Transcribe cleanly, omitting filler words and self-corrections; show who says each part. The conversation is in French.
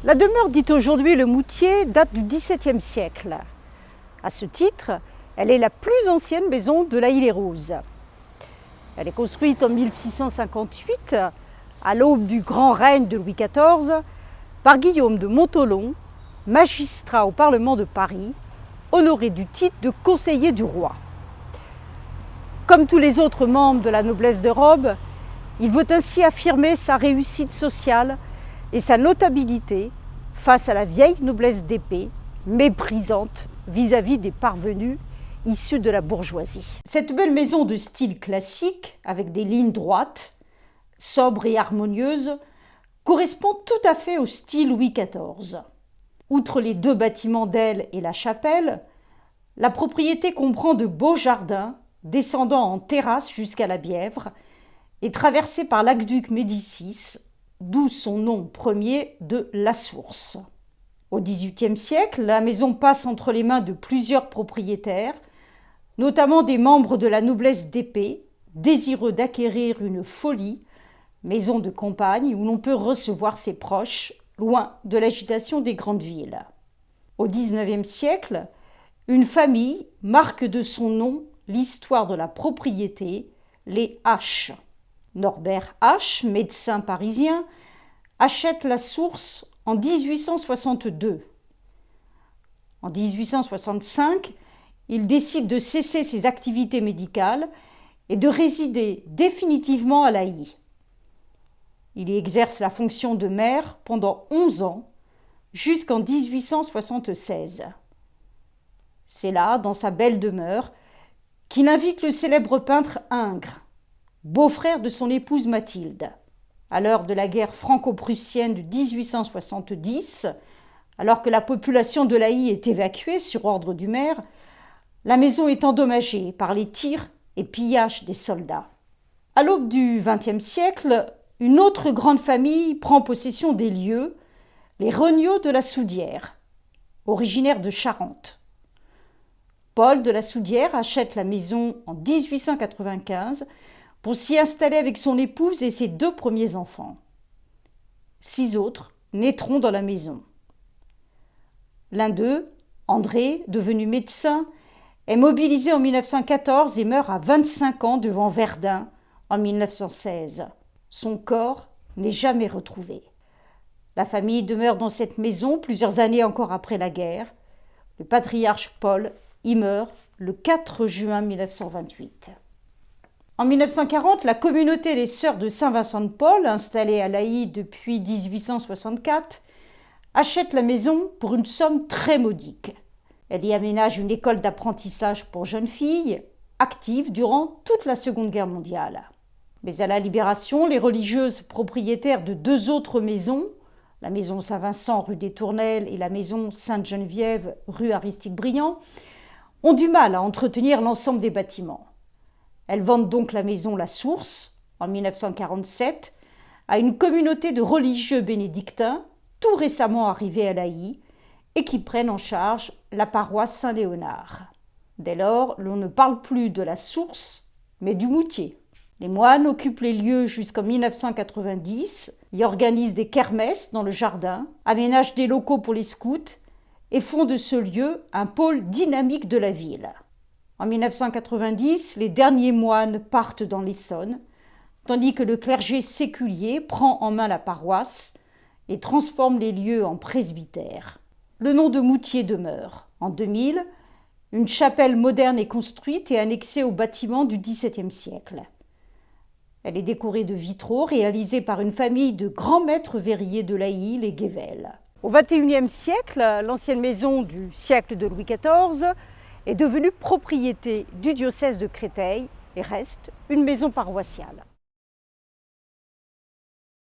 Speaker 1: La demeure dite aujourd'hui le Moutier date du XVIIe siècle. À ce titre, elle est la plus ancienne maison de La Île-et-Rose. Elle est construite en 1658, à l'aube du grand règne de Louis XIV, par Guillaume de Montholon, magistrat au Parlement de Paris, honoré du titre de conseiller du roi. Comme tous les autres membres de la noblesse de robe, il veut ainsi affirmer sa réussite sociale et sa notabilité face à la vieille noblesse d'épée, méprisante vis-à-vis des parvenus issus de la bourgeoisie. Cette belle maison de style classique, avec des lignes droites, sobres et harmonieuses, correspond tout à fait au style Louis XIV. Outre les deux bâtiments d'aile et la chapelle, la propriété comprend de beaux jardins descendant en terrasse jusqu'à la Bièvre et traversés par l'aqueduc Médicis, d'où son nom premier de La Source. Au XVIIIe siècle, la maison passe entre les mains de plusieurs propriétaires, notamment des membres de la noblesse d'épée, désireux d'acquérir une folie, maison de campagne où l'on peut recevoir ses proches, loin de l'agitation des grandes villes. Au XIXe siècle, une famille marque de son nom l'histoire de la propriété, les H. Norbert H., médecin parisien, achète La Source en 1862. En 1865, il décide de cesser ses activités médicales et de résider définitivement à La Haye. Il y exerce la fonction de maire pendant 11 ans, jusqu'en 1876. C'est là, dans sa belle demeure, qu'il invite le célèbre peintre Ingres, beau-frère de son épouse Mathilde. À l'heure de la guerre franco-prussienne de 1870, alors que la population de La Haye est évacuée sur ordre du maire, la maison est endommagée par les tirs et pillages des soldats. À l'aube du XXe siècle, une autre grande famille prend possession des lieux, les Regnault de la Soudière, originaires de Charente. Paul de la Soudière achète la maison en 1895 pour s'y installer avec son épouse et ses 2 premiers enfants. 6 autres naîtront dans la maison. L'un d'eux, André, devenu médecin, est mobilisé en 1914 et meurt à 25 ans devant Verdun en 1916. Son corps n'est jamais retrouvé. La famille demeure dans cette maison plusieurs années encore après la guerre. Le patriarche Paul y meurt le 4 juin 1928. En 1940, la communauté des Sœurs de Saint-Vincent-de-Paul, installée à La Haye depuis 1864, achète la maison pour une somme très modique. Elle y aménage une école d'apprentissage pour jeunes filles, active durant toute la Seconde Guerre mondiale. Mais à la Libération, les religieuses propriétaires de 2 autres maisons, la maison Saint-Vincent rue des Tournelles et la maison Sainte-Geneviève rue Aristide-Briand, ont du mal à entretenir l'ensemble des bâtiments. Elles vendent donc la maison La Source, en 1947, à une communauté de religieux bénédictins, tout récemment arrivés à La Haye, et qui prennent en charge la paroisse Saint-Léonard. Dès lors, l'on ne parle plus de La Source, mais du Moutier. Les moines occupent les lieux jusqu'en 1990, y organisent des kermesses dans le jardin, aménagent des locaux pour les scouts et font de ce lieu un pôle dynamique de la ville. En 1990, les derniers moines partent dans l'Essonne, tandis que le clergé séculier prend en main la paroisse et transforme les lieux en presbytère. Le nom de Moutier demeure. En 2000, une chapelle moderne est construite et annexée au bâtiment du XVIIe siècle. Elle est décorée de vitraux réalisés par une famille de grands maîtres verriers de La Haye, les Guével. Au XXIe siècle, l'ancienne maison du siècle de Louis XIV est devenue propriété du diocèse de Créteil et reste une maison paroissiale.